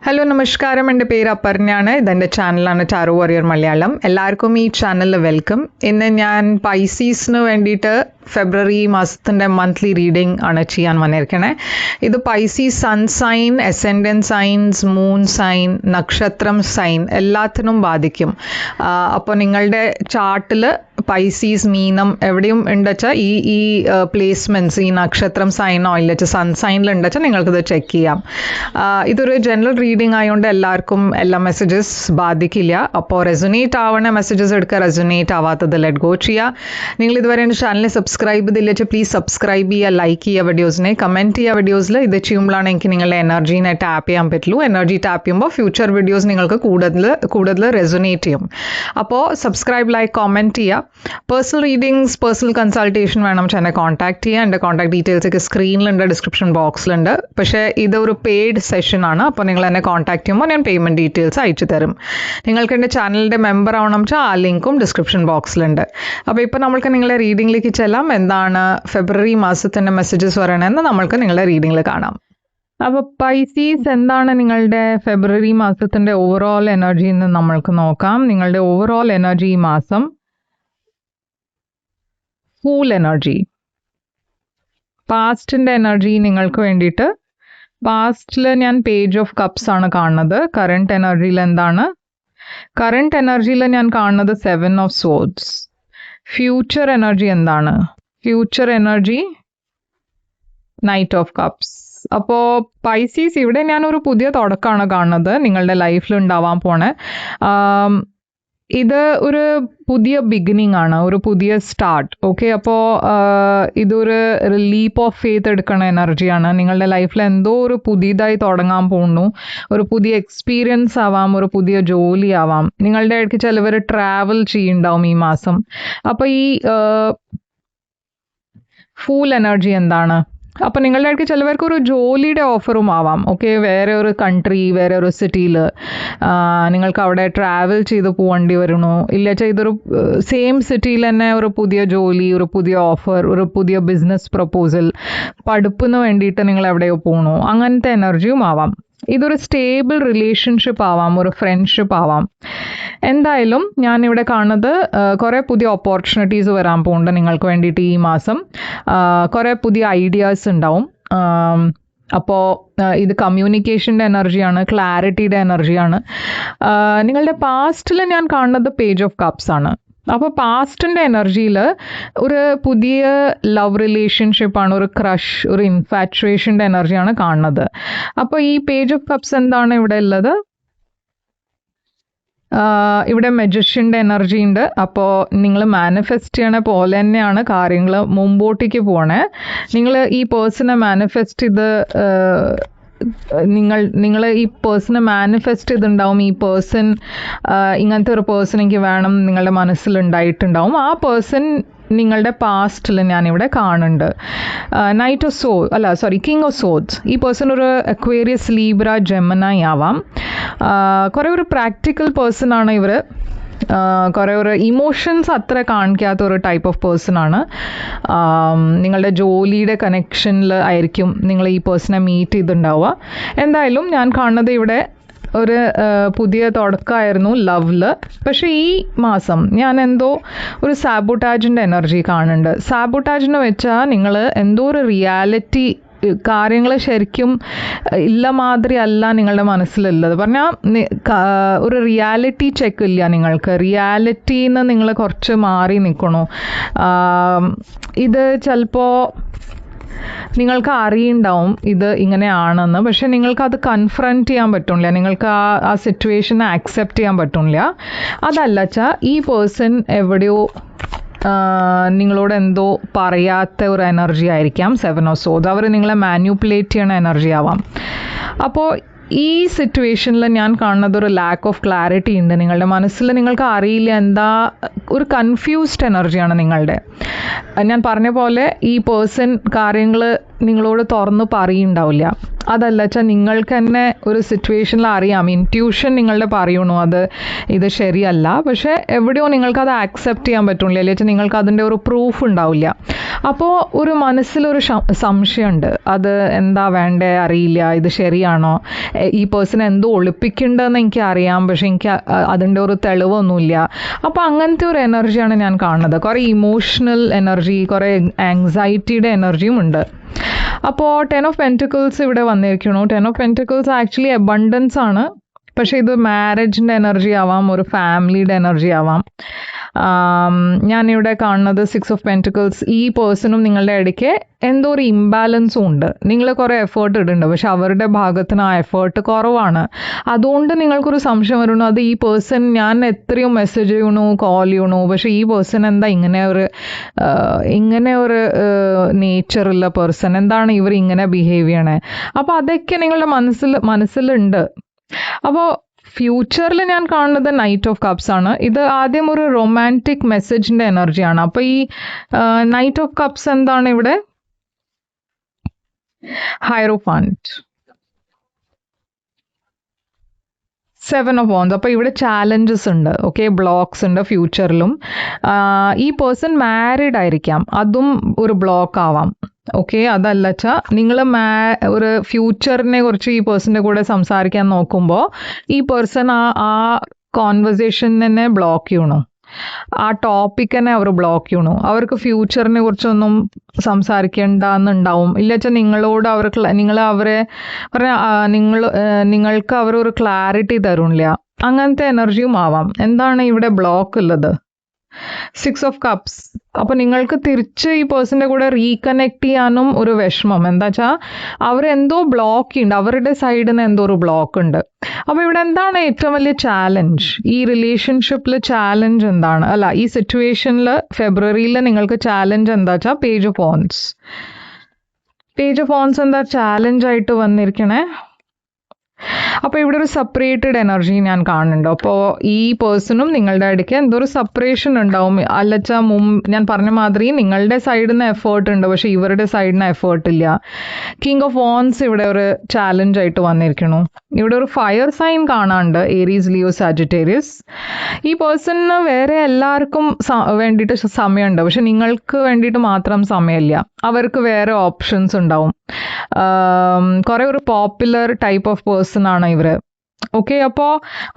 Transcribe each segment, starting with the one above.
Hello നമസ്കാരം, എൻ്റെ പേര് അപർണയാണ്. ഇതെൻ്റെ ചാനലാണ് ടാരോ വാരിയർ മലയാളം. എല്ലാവർക്കും ഈ ചാനലിൽ വെൽക്കം. ഇന്ന് ഞാൻ പൈസീസിന് വേണ്ടിയിട്ട് ഫെബ്രുവരി മാസത്തിൻ്റെ മന്ത്ലി റീഡിംഗ് ആണ് ചെയ്യാൻ വന്നിരിക്കണേ. ഇത് Pisces sun sign, ascendant signs, moon sign, നക്ഷത്രം സൈൻ എല്ലാത്തിനും ബാധിക്കും. അപ്പോൾ നിങ്ങളുടെ ചാർട്ടിൽ പൈസീസ് മീനം എവിടെയും ഉണ്ടെച്ചാൽ ഈ പ്ലേസ്മെൻറ്റ്സ്, ഈ നക്ഷത്രം സൈനോ ഇല്ലച്ച സൺ സൈനിൽ ഉണ്ടെച്ചാൽ നിങ്ങൾക്കിത് ചെക്ക് ചെയ്യാം. ഇതൊരു ജനറൽ റീഡിംഗ് ആയതുകൊണ്ട് എല്ലാവർക്കും എല്ലാ മെസ്സേജസ് ബാധിക്കില്ല. അപ്പോൾ റെസൊനേറ്റ് ആവണ മെസ്സേജസ് എടുക്കുക, റെസൊനേറ്റ് ആവാത്തത് ലെറ്റ് ഗോ ചെയ്യുക. നിങ്ങൾ ഇതുവരെ എൻ്റെ ചാനലിൽ സബ്സ്ക്രൈബ് ചെയ്തില്ല പ്ലീസ് സബ്സ്ക്രൈബ് ചെയ്യുക, ലൈക്ക് ചെയ്യുക, വീഡിയോസിനെ കമൻറ്റ് ചെയ്യുക. വീഡിയോസിൽ ഇത് ചെയ്യുമ്പോഴാണ് എനിക്ക് നിങ്ങളുടെ എനർജീനെ ടാപ്പ് ചെയ്യാൻ പറ്റുള്ളൂ. എനർജി ടാപ്പ് ചെയ്യുമ്പോൾ ഫ്യൂച്ചർ വീഡിയോസ് നിങ്ങൾക്ക് കൂടുതൽ റെസൊനേറ്റ് ചെയ്യും. അപ്പോൾ സബ്സ്ക്രൈബ്, ലൈക്ക്, കമൻറ്റ് ചെയ്യുക. പേഴ്സണൽ റീഡിങ്സ്, പേഴ്സണൽ കൺസൾട്ടേഷൻ വേണം എന്നെ കോൺടാക്ട് ചെയ്യുക. എൻ്റെ കോൺടാക്ട് ഡീറ്റെയിൽസ് ഒക്കെ സ്ക്രീനിലുണ്ട്, ഡിസ്ക്രിപ്ഷൻ ബോക്സിലുണ്ട്. പക്ഷേ ഇതൊരു പെയ്ഡ് സെഷനാണ്. അപ്പോൾ നിങ്ങൾ എന്നെ കോൺടാക്ട് ചെയ്യുമ്പോൾ ഞാൻ പേയ്മെൻറ്റ് ഡീറ്റെയിൽസ് അയച്ചു തരും. നിങ്ങൾക്ക് എൻ്റെ ചാനലിൻ്റെ മെമ്പർ ആവണം വെച്ചാൽ ആ ലിങ്കും ഡിസ്ക്രിപ്ഷൻ ബോക്സിലുണ്ട്. അപ്പോൾ ഇപ്പോൾ നമ്മൾക്ക് നിങ്ങളുടെ റീഡിങ്ങിലേക്ക് ചെല്ലാം. എന്താണ് ഫെബ്രുവരി മാസത്തിൻ്റെ മെസ്സേജസ് പറയണമെന്ന് നമ്മൾക്ക് നിങ്ങളുടെ റീഡിങ്ങിൽ കാണാം. അപ്പോൾ പൈസീസ്, എന്താണ് നിങ്ങളുടെ ഫെബ്രുവരി മാസത്തിൻ്റെ ഓവറോൾ എനർജി എന്ന് നമ്മൾക്ക് നോക്കാം. നിങ്ങളുടെ ഓവറോൾ എനർജി ഈ മാസം ഫൂൾ എനർജി. പാസ്റ്റിൻ്റെ എനർജി നിങ്ങൾക്ക് വേണ്ടിയിട്ട്, പാസ്റ്റിൽ ഞാൻ പേജ് ഓഫ് കപ്സ് ആണ് കാണുന്നത്. കറണ്ട് എനർജിയിൽ എന്താണ്? കറണ്ട് എനർജിയിൽ ഞാൻ കാണുന്നത് 7 ഓഫ് സോഡ്സ്. ഫ്യൂച്ചർ എനർജി എന്താണ്? Future energy knight of cups. അപ്പോൾ പൈസീസ്, ഇവിടെ ഞാനൊരു പുതിയ തുടക്കമാണ് കാണുന്നത് നിങ്ങളുടെ ലൈഫിൽ ഉണ്ടാവാൻ പോണേ. ഇത് ഒരു പുതിയ ബിഗിനിങ് ആണ്, ഒരു പുതിയ സ്റ്റാർട്ട്. ഓക്കെ, അപ്പോൾ ഇതൊരു ലീപ്പ് ഓഫ് ഫെയ്ത്ത് എടുക്കണ എനർജിയാണ്. നിങ്ങളുടെ ലൈഫിൽ എന്തോ ഒരു പുതിയതായി തുടങ്ങാൻ പോകുന്നു. ഒരു പുതിയ എക്സ്പീരിയൻസ് ആവാം, ഒരു പുതിയ ജോലി ആവാം. നിങ്ങളുടെ ഇടയ്ക്ക് ചിലവർ ട്രാവൽ ചെയ്യുന്നുണ്ടാവും ഈ മാസം. അപ്പോൾ ഈ ഫൂൾ എനർജി എന്താണ്? അപ്പോൾ നിങ്ങളുടെ ഇടയ്ക്ക് ചിലവർക്ക് ഒരു ജോലിയുടെ ഓഫറും ആവാം. ഓക്കെ, വേറെ ഒരു കൺട്രി, വേറെ ഒരു സിറ്റിയിൽ നിങ്ങൾക്ക് അവിടെ ട്രാവൽ ചെയ്ത് പോകേണ്ടി വരണോ, ഇല്ലച്ചാൽ ഇതൊരു സെയിം സിറ്റിയിൽ തന്നെ ഒരു പുതിയ ജോലി, ഒരു പുതിയ ഓഫർ, ഒരു പുതിയ ബിസിനസ് പ്രപ്പോസൽ, പഠിപ്പിന് വേണ്ടിയിട്ട് നിങ്ങൾ എവിടെയോ പോകണോ, അങ്ങനത്തെ എനർജിയും ആവാം. ഇതൊരു സ്റ്റേബിൾ റിലേഷൻഷിപ്പ് ആവാം, ഒരു ഫ്രണ്ട്ഷിപ്പ് ആവാം. എന്തായാലും ഞാനിവിടെ കാണുന്നത് കുറേ പുതിയ ഓപ്പർച്യൂണിറ്റീസ് വരാൻ പോകുന്നുണ്ട് നിങ്ങൾക്ക് വേണ്ടിയിട്ട് ഈ മാസം. കുറേ പുതിയ ഐഡിയാസ് ഉണ്ടാവും. അപ്പോൾ ഇത് കമ്മ്യൂണിക്കേഷൻ്റെ എനർജിയാണ്, ക്ലാരിറ്റിയുടെ എനർജിയാണ്. നിങ്ങളുടെ പാസ്റ്റിൽ ഞാൻ കാണുന്നത് പേജ് ഓഫ് കപ്സ് ആണ്. അപ്പോൾ പാസ്റ്റിൻ്റെ എനർജിയിൽ ഒരു പുതിയ ലവ് റിലേഷൻഷിപ്പാണ്, ഒരു ക്രഷ്, ഒരു ഇൻഫാച്വേഷൻ്റെ എനർജിയാണ് കാണുന്നത്. അപ്പോൾ ഈ പേജ് ഓഫ് കപ്സ് എന്താണ് ഇവിടെ ഉള്ളത്? ഇവിടെ മജിഷ്യൻ്റെ എനർജി ഉണ്ട്. അപ്പോൾ നിങ്ങൾ മാനിഫെസ്റ്റ് ചെയ്യണ പോലെ തന്നെയാണ് കാര്യങ്ങൾ മുമ്പോട്ടേക്ക് പോകണേ. നിങ്ങൾ ഈ പേഴ്സണെ മാനിഫെസ്റ്റ് ചെയ്ത് നിങ്ങൾ ഈ പേഴ്സണെ മാനിഫെസ്റ്റ് ചെയ്തിട്ടുണ്ടാവും. ഈ പേഴ്സൺ, ഇങ്ങനത്തെ ഒരു പേഴ്സൺ എനിക്ക് വേണം നിങ്ങളുടെ മനസ്സിലുണ്ടായിട്ടുണ്ടാവും. ആ പേഴ്സൺ നിങ്ങളുടെ പാസ്റ്റിൽ ഞാനിവിടെ കാണുന്നുണ്ട്. Knight of king of swords. ഈ പേഴ്സൺ ഒരു അക്വേറിയസ്, ലീബ്ര, ജെമിനി ആവാം. കുറേ ഒരു പ്രാക്ടിക്കൽ പേഴ്സൺ ആണ് ഇവർ. കുറേ ഒരു ഇമോഷൻസ് അത്ര കാണിക്കാത്ത ഒരു ടൈപ്പ് ഓഫ് പേഴ്സൺ ആണ്. നിങ്ങളുടെ ജോലിയുടെ കണക്ഷനിൽ ആയിരിക്കും നിങ്ങൾ ഈ പേഴ്സണെ മീറ്റ് ചെയ്തിട്ടുണ്ടാവുക. എന്തായാലും ഞാൻ കാണുന്നത് ഇവിടെ ഒരു പുതിയ തുടക്കമായിരുന്നു ലവിൽ. പക്ഷേ ഈ മാസം ഞാൻ എന്തോ ഒരു സാബോട്ടാജിൻ്റെ എനർജി കാണുന്നുണ്ട്. സാബോട്ടാജിന് വെച്ചാൽ നിങ്ങൾ എന്തോ ഒരു റിയാലിറ്റി, കാര്യങ്ങൾ ശരിക്കും ഇല്ല മാതിരി അല്ല നിങ്ങളുടെ മനസ്സിലുള്ളത്. പറഞ്ഞാൽ ഒരു റിയാലിറ്റി ചെക്ക് ഇല്ല നിങ്ങൾക്ക്. റിയാലിറ്റിന്ന് നിങ്ങൾ കുറച്ച് മാറി നിൽക്കണോ. ഇത് ചിലപ്പോൾ നിങ്ങൾക്ക് അറിയുണ്ടാവും ഇത് ഇങ്ങനെയാണെന്ന്, പക്ഷെ നിങ്ങൾക്കത് കൺഫ്രണ്ട് ചെയ്യാൻ പറ്റില്ല. നിങ്ങൾക്ക് ആ സിറ്റുവേഷനെ ആക്സെപ്റ്റ് ചെയ്യാൻ പറ്റില്ല. അതല്ലച്ചാൽ ഈ പേഴ്സൺ എവിടെയോ നിങ്ങളോട് എന്തോ പറയാത്ത ഒരു എനർജി ആയിരിക്കാം. 7 ഓഫ് സോഡ്സ്. അവർ നിങ്ങളെ മാനിപ്പുലേറ്റ് ചെയ്യണ എനർജി ആവാം. അപ്പോൾ ഈ സിറ്റുവേഷനിൽ ഞാൻ കാണുന്നത് ഒരു ലാക്ക് ഓഫ് ക്ലാരിറ്റി ഉണ്ട് നിങ്ങളുടെ മനസ്സിൽ. നിങ്ങൾക്ക് അറിയില്ല എന്താ, ഒരു കൺഫ്യൂസ്ഡ് എനർജിയാണ് നിങ്ങളുടെ. ഞാൻ പറഞ്ഞ പോലെ ഈ പേഴ്സൺ കാര്യങ്ങൾ നിങ്ങളോട് തുറന്ന് പറയുന്നുണ്ടാവില്ല. അതല്ല വെച്ചാൽ നിങ്ങൾക്ക് തന്നെ ഒരു സിറ്റുവേഷനിൽ അറിയാം, ഇൻറ്റ്യൂഷൻ നിങ്ങളുടെ പറയണു ഇത് ശരിയല്ല, പക്ഷേ എവിടെയോ നിങ്ങൾക്കത് ആക്സെപ്റ്റ് ചെയ്യാൻ പറ്റില്ല, അല്ലെങ്കിൽ നിങ്ങൾക്ക് അതിൻ്റെ ഒരു പ്രൂഫ് ഉണ്ടാവില്ല. അപ്പോൾ ഒരു മനസ്സിലൊരു സംശയമുണ്ട്, അത് എന്താ വേണ്ടേ അറിയില്ല, ഇത് ശരിയാണോ. ഈ പേഴ്സൺ എന്തോ ഒളിപ്പിക്കേണ്ടതെന്ന് എനിക്ക് അറിയാം, പക്ഷെ എനിക്ക് അതിൻ്റെ ഒരു തെളിവൊന്നുമില്ല. അപ്പോൾ അങ്ങനത്തെ ഒരു എനർജിയാണ് ഞാൻ കാണുന്നത്. കുറേ ഇമോഷണൽ എനർജി, കുറേ ആങ്സൈറ്റിയുടെ എനർജിയും ഉണ്ട്. അപ്പോൾ 10 ഓഫ് പെൻറ്റിക്കിൾസ് ഇവിടെ വന്നിരിക്കണു. 10 ഓഫ് പെൻറ്റിക്കിൾസ് ആക്ച്വലി അബണ്ടൻസ് ആണ്, പക്ഷേ ഇത് മാരേജിൻ്റെ എനർജി ആവാം, ഒരു ഫാമിലിയുടെ എനർജി ആവാം. ഞാനിവിടെ കാണുന്നത് 6 ഓഫ് പെൻറ്റിക്കിൾസ്. ഈ പേഴ്സണും നിങ്ങളുടെ ഇടയ്ക്ക് എന്തോ ഒരു ഇംബാലൻസും ഉണ്ട്. നിങ്ങൾ കുറേ എഫേർട്ട് ഇടുന്നുണ്ട്, പക്ഷെ അവരുടെ ഭാഗത്തിന് ആ എഫേർട്ട് കുറവാണ്. അതുകൊണ്ട് നിങ്ങൾക്കൊരു സംശയം വരുന്നു, അത് ഈ പേഴ്സൺ, ഞാൻ എത്രയോ മെസ്സേജ് ചെയ്യണു, കോൾ ചെയ്യണു, പക്ഷെ ഈ പേഴ്സൺ എന്താ ഇങ്ങനെ ഒരു നേച്ചറുള്ള പേഴ്സൺ, എന്താണ് ഇവർ ഇങ്ങനെ ബിഹേവ് ചെയ്യണേ? അപ്പോൾ അതൊക്കെ നിങ്ങളുടെ മനസ്സിലുണ്ട്. അപ്പോൾ ഫ്യൂച്ചറിൽ ഞാൻ കാണുന്നത് നൈറ്റ് ഓഫ് കപ്സ് ആണ്. ഇത് ആദ്യം ഒരു റൊമാൻറ്റിക് മെസ്സേജിൻ്റെ എനർജിയാണ്. അപ്പോൾ ഈ നൈറ്റ് ഓഫ് കപ്സ് എന്താണ് ഇവിടെ? ഹൈറോഫാന്റ്, 7 ഓഫ് വാൻഡ്സ്. അപ്പോൾ ഇവിടെ ചാലഞ്ചസ് ഉണ്ട്, ഓക്കെ, ബ്ലോക്സ് ഉണ്ട് ഫ്യൂച്ചറിലും. ഈ പേഴ്സൺ മാരീഡ് ആയിരിക്കാം, അതും ഒരു ബ്ലോക്ക് ആവാം. ഓക്കെ, അതല്ല വെച്ചാൽ നിങ്ങൾ ഒരു ഫ്യൂച്ചറിനെ കുറിച്ച് ഈ പേഴ്സൻ്റെ കൂടെ സംസാരിക്കാൻ നോക്കുമ്പോൾ ഈ പേഴ്സൺ ആ കോൺവെർസേഷൻ തന്നെ ബ്ലോക്ക് ചെയ്യണു, ആ ടോപ്പിക് തന്നെ അവർ ബ്ലോക്ക് ചെയ്യണു. അവർക്ക് ഫ്യൂച്ചറിനെ കുറിച്ചൊന്നും സംസാരിക്കേണ്ടെന്നുണ്ടാവും. ഇല്ല വെച്ചാൽ നിങ്ങളോട് നിങ്ങൾക്ക് അവരൊരു ക്ലാരിറ്റി തരുന്നില്ല, അങ്ങനത്തെ എനർജിയും ആവാം. എന്താണ് ഇവിടെ ബ്ലോക്ക് ഉള്ളത്? 6 ഓഫ് കപ്സ്. അപ്പോൾ നിങ്ങൾക്ക് തിരിച്ച് ഈ പേഴ്സൻ്റെ കൂടെ റീകണക്ട് ചെയ്യാനും ഒരു വിഷമം. എന്താ വെച്ചാൽ അവരെന്തോ ബ്ലോക്ക് ചെയ്യുന്നുണ്ട്, അവരുടെ സൈഡിൽ നിന്ന് എന്തോ ഒരു ബ്ലോക്ക് ഉണ്ട്. അപ്പോൾ ഇവിടെ എന്താണ് ഏറ്റവും വലിയ ചാലഞ്ച്? ഈ റിലേഷൻഷിപ്പിൽ ചാലഞ്ച് എന്താണ്? അല്ല, ഈ സിറ്റുവേഷനിൽ ഫെബ്രുവരിയിൽ നിങ്ങൾക്ക് ചാലഞ്ച് എന്താ വെച്ചാൽ page of wands. Page of wands എന്താ ചാലഞ്ച് ആയിട്ട് വന്നിരിക്കണേ? അപ്പോൾ ഇവിടെ ഒരു സെപ്പറേറ്റഡ് എനർജി ഞാൻ കാണുന്നുണ്ട്. അപ്പോൾ ഈ പേഴ്സണും നിങ്ങളുടെ ഇടയ്ക്ക് എന്തോ ഒരു സെപ്പറേഷൻ ഉണ്ടാവും. അല്ലച്ചാ ഞാൻ പറഞ്ഞ മാതിരി നിങ്ങളുടെ സൈഡിൽ നിന്ന് എഫേർട്ട് ഉണ്ട്, പക്ഷെ ഇവരുടെ സൈഡിൽ നിന്ന് എഫേർട്ട് ഇല്ല. കിങ് ഓഫ് വാൻഡ്സ് ഇവിടെ ഒരു ചാലഞ്ച് ആയിട്ട് വന്നിരിക്കണു. ഇവിടെ ഒരു ഫയർ സൈൻ കാണാണ്ട്, ഏരീസ്, ലിയോ, സാജിറ്റേറിയസ്. ഈ പേഴ്സണിന് വേറെ എല്ലാവർക്കും വേണ്ടിയിട്ട് സമയമുണ്ട്, പക്ഷെ നിങ്ങൾക്ക് വേണ്ടിയിട്ട് മാത്രം സമയമില്ല. അവർക്ക് വേറെ ഓപ്ഷൻസ് ഉണ്ടാവും. കുറേ ഒരു പോപ്പുലർ ടൈപ്പ് ഓഫ് പേഴ്സൺ ആണ് ഇവർ. ഓക്കെ, അപ്പോൾ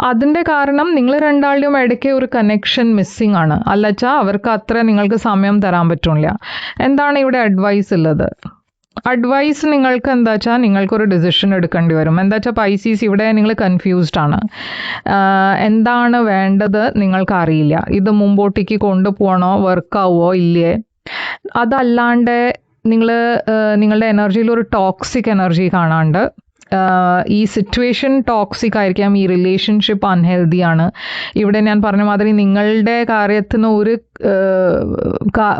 അതിൻ്റെ കാരണം നിങ്ങൾ രണ്ടാളുടെയും ഇടയ്ക്ക് ഒരു കണക്ഷൻ മിസ്സിങ് ആണ്. അല്ലച്ചാൽ അവർക്ക് അത്ര നിങ്ങൾക്ക് സമയം തരാൻ പറ്റില്ല. എന്താണ് ഇവിടെ അഡ്വൈസ് ഉള്ളത്? അഡ്വൈസ് നിങ്ങൾക്ക് എന്താ വെച്ചാൽ നിങ്ങൾക്കൊരു ഡിസിഷൻ എടുക്കേണ്ടി വരും. എന്താ വെച്ചാൽ പൈസീസ്, ഇവിടെ നിങ്ങൾ കൺഫ്യൂസ്ഡ് ആണ്. എന്താണ് വേണ്ടത് നിങ്ങൾക്കറിയില്ല. ഇത് മുമ്പോട്ടേക്ക് കൊണ്ടുപോകണോ, വർക്കാവോ ഇല്ലേ? അതല്ലാണ്ട് നിങ്ങളുടെ എനർജിയിൽ ഒരു ടോക്സിക് എനർജി കാണാണ്ട്, ഈ സിറ്റുവേഷൻ ടോക്സിക് ആയിരിക്കാം, ഈ റിലേഷൻഷിപ്പ് അൺഹെൽത്തി ആണ്. ഇവിടെ ഞാൻ പറഞ്ഞ മാതിരി നിങ്ങളുടെ കാര്യത്തിന് ഒരു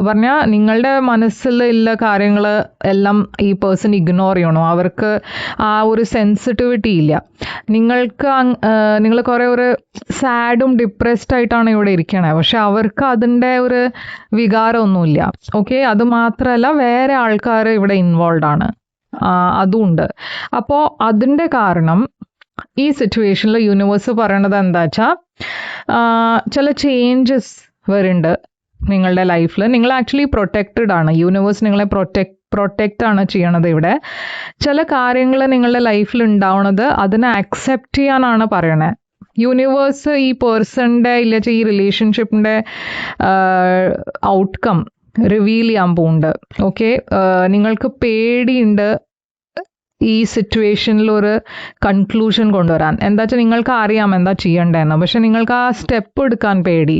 പറഞ്ഞാൽ നിങ്ങളുടെ മനസ്സിലുള്ള കാര്യങ്ങൾ എല്ലാം ഈ പേഴ്സൺ ഇഗ്നോർ ചെയ്യണോ. അവർക്ക് ആ ഒരു സെൻസിറ്റിവിറ്റി ഇല്ല. നിങ്ങൾ കുറേ ഒരു സാഡും ഡിപ്രസ്ഡ് ആയിട്ടാണ് ഇവിടെ ഇരിക്കണേ, പക്ഷെ അവർക്ക് അതിൻ്റെ ഒരു വികാരമൊന്നുമില്ല. ഓക്കെ, അത് മാത്രമല്ല വേറെ ആൾക്കാർ ഇവിടെ ഇൻവോൾവ് ആണ്, അതുമുണ്ട്. അപ്പോൾ അതിൻ്റെ കാരണം ഈ സിറ്റുവേഷനിൽ യൂണിവേഴ്സ് പറയണത് എന്താ വെച്ചാൽ ചില ചേഞ്ചസ് വരുന്നുണ്ട് നിങ്ങളുടെ ലൈഫിൽ. നിങ്ങൾ ആക്ച്വലി പ്രൊട്ടക്റ്റഡ് ആണ്. യൂണിവേഴ്സ് നിങ്ങളെ പ്രൊട്ടക്റ്റ് ആണ് ചെയ്യണത്. ഇവിടെ ചില കാര്യങ്ങൾ നിങ്ങളുടെ ലൈഫിൽ ഉണ്ടാവണത് അതിനെ അക്സെപ്റ്റ് ചെയ്യാനാണ് പറയണേ. യൂണിവേഴ്സ് ഈ പേഴ്സണിൻ്റെ ഈ റിലേഷൻഷിപ്പിൻ്റെ ഔട്ട്കം റിവീൽ ചെയ്യാൻ പോകുന്നുണ്ട്. ഓക്കെ, നിങ്ങൾക്ക് പേടിയുണ്ട് ഈ സിറ്റുവേഷനിൽ ഒരു കൺക്ലൂഷൻ കൊണ്ടുവരാൻ. എന്താ വെച്ചാൽ നിങ്ങൾക്ക് അറിയാം എന്താ ചെയ്യണ്ടേന്ന്, പക്ഷെ നിങ്ങൾക്ക് ആ സ്റ്റെപ്പ് എടുക്കാൻ പേടി.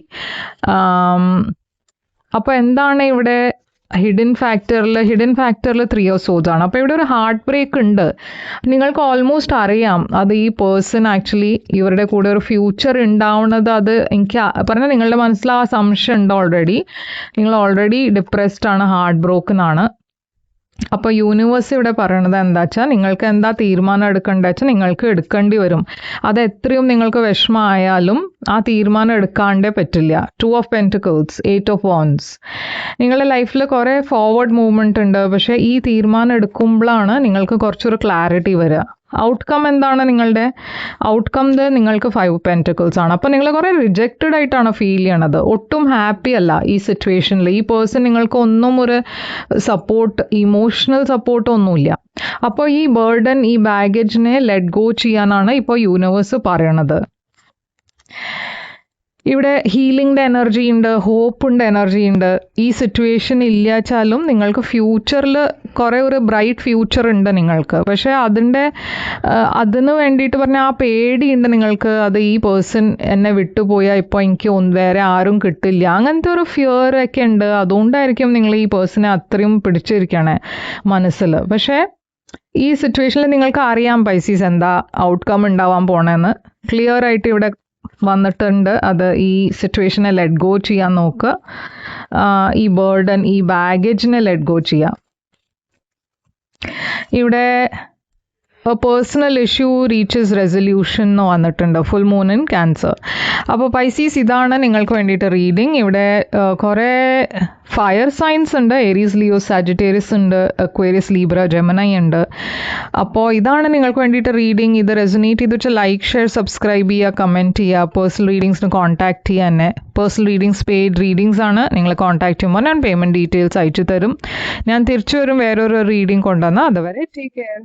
അപ്പോൾ എന്താണ് ഇവിടെ ഹിഡൻ ഫാക്ടറിൽ 3 ഓഫ് സോഡ്സ് ആണ്. അപ്പോൾ ഇവിടെ ഒരു ഹാർട്ട് ബ്രേക്ക് ഉണ്ട്. നിങ്ങൾക്ക് ഓൾമോസ്റ്റ് അറിയാം അത് ഈ പേഴ്സൺ ആക്ച്വലി ഇവരുടെ കൂടെ ഒരു ഫ്യൂച്ചർ ഉണ്ടാവുന്നത്. അത് എനിക്ക് പറഞ്ഞാൽ നിങ്ങളുടെ മനസ്സിൽ ആ സംശയം ഉണ്ട് ഓൾറെഡി. നിങ്ങൾ ഓൾറെഡി ഡിപ്രസ്ഡ് ആണ്, ഹാർട്ട് ബ്രോക്കൺ ആണ്. അപ്പോൾ യൂണിവേഴ്സ് ഇവിടെ പറയണത് എന്താ വെച്ചാൽ നിങ്ങൾക്ക് എന്താ തീരുമാനം എടുക്കേണ്ടത് വെച്ചാൽ നിങ്ങൾക്ക് എടുക്കേണ്ടി വരും. അത് എത്രയും നിങ്ങൾക്ക് വിഷമമായാലും ആ തീരുമാനം എടുക്കാണ്ടേ പറ്റില്ല. 2 ഓഫ് പെൻറ്റിക്കിൾസ്, 8 ഓഫ് വാൻഡ്സ്. നിങ്ങളുടെ ലൈഫിൽ കുറേ ഫോർവേഡ് മൂവ്മെൻറ്റ് ഉണ്ട്, പക്ഷേ ഈ തീരുമാനം എടുക്കുമ്പോഴാണ് നിങ്ങൾക്ക് കുറച്ചൊരു ക്ലാരിറ്റി വരിക. ഔട്ട്കം എന്താണ്? നിങ്ങളുടെ ഔട്ട്കം നിങ്ങൾക്ക് 5 പെൻറ്റക്കിൾസ് ആണ്. അപ്പോൾ നിങ്ങൾ കുറേ റിജക്റ്റഡ് ആയിട്ടാണ് ഫീൽ ചെയ്യണത്, ഒട്ടും ഹാപ്പി അല്ല ഈ സിറ്റുവേഷനിൽ. ഈ പേഴ്സൺ നിങ്ങൾക്ക് ഒന്നും ഒരു സപ്പോർട്ട്, ഇമോഷണൽ സപ്പോർട്ട് ഒന്നുമില്ല. അപ്പോൾ ഈ ബേർഡൻ, ഈ ബാഗേജിനെ ലെറ്റ് ഗോ ചെയ്യാനാണ് ഇപ്പോൾ യൂണിവേഴ്സ് പറയണത്. ഇവിടെ ഹീലിംഗിൻ്റെ എനർജി ഉണ്ട്, ഹോപ്പുണ്ട്, എനർജി ഉണ്ട്. ഈ സിറ്റുവേഷൻ ഇല്ലാച്ചാലും നിങ്ങൾക്ക് ഫ്യൂച്ചറിൽ കുറേ ഒരു ബ്രൈറ്റ് ഫ്യൂച്ചർ ഉണ്ട് നിങ്ങൾക്ക്. പക്ഷേ അതിന് വേണ്ടിയിട്ട് പറഞ്ഞാൽ ആ പേടിയുണ്ട് നിങ്ങൾക്ക്. അത് ഈ പേഴ്സൺ എന്നെ വിട്ടുപോയാൽ ഇപ്പോൾ എനിക്ക് വേറെ ആരും കിട്ടില്ല, അങ്ങനത്തെ ഒരു ഫിയർ ഒക്കെ ഉണ്ട്. അതുകൊണ്ടായിരിക്കും നിങ്ങൾ ഈ പേഴ്സണെ അത്രയും പിടിച്ചിരിക്കണേ മനസ്സിൽ. പക്ഷേ ഈ സിറ്റുവേഷനിൽ നിങ്ങൾക്ക് അറിയാം പൈസീസ് എന്താ ഔട്ട്കം ഉണ്ടാവാൻ പോണേന്ന് ക്ലിയർ ആയിട്ട് ഇവിടെ വന്നിട്ടുണ്ട്. അത് ഈ സിറ്റുവേഷനെ ലെറ്റ് ഗോ ചെയ്യാൻ നോക്കുക. ഈ ബേർഡൻ, ഈ ബാഗേജിനെ ലെറ്റ് ഗോ ചെയ്യാം. ഇവിടെ പേഴ്സണൽ ഇഷ്യൂ റീച്ചസ് റെസൊല്യൂഷൻ എന്ന് വന്നിട്ടുണ്ട്, ഫുൾ മൂൺ ഇൻ ക്യാൻസർ. അപ്പോൾ പൈസീസ്, ഇതാണ് നിങ്ങൾക്ക് വേണ്ടിയിട്ട് റീഡിങ്. ഇവിടെ കുറേ ഫയർ സൈൻസ് ഉണ്ട്, ഏരീസ്, ലിയോ, സാജിറ്റേറിയസ് ഉണ്ട്, അക്വേറിയസ്, ലീബ്ര, ജെമിനി ഉണ്ട്. അപ്പോൾ ഇതാണ് നിങ്ങൾക്ക് വേണ്ടിയിട്ട് റീഡിങ്. ഇത് റെസൊനേറ്റ് ചെയ്ത് വെച്ചാൽ ലൈക്ക്, ഷെയർ, സബ്സ്ക്രൈബ് ചെയ്യുക, കമൻറ്റ് ചെയ്യുക. പേഴ്സണൽ റീഡിങ്സിന് കോൺടാക്ട് ചെയ്യുക എന്നെ. പേഴ്സണൽ റീഡിങ്സ് പെയ്ഡ് റീഡിങ്സ് ആണ്. നിങ്ങൾ കോൺടാക്ട് ചെയ്യുമ്പോൾ ഞാൻ പേയ്മെൻറ്റ് ഡീറ്റെയിൽസ് അയച്ചു തരും. ഞാൻ തിരിച്ചു വരും വേറൊരു റീഡിങ് കൊണ്ടുവന്നാൽ. അതുവരെ ടേക്ക് കെയർ.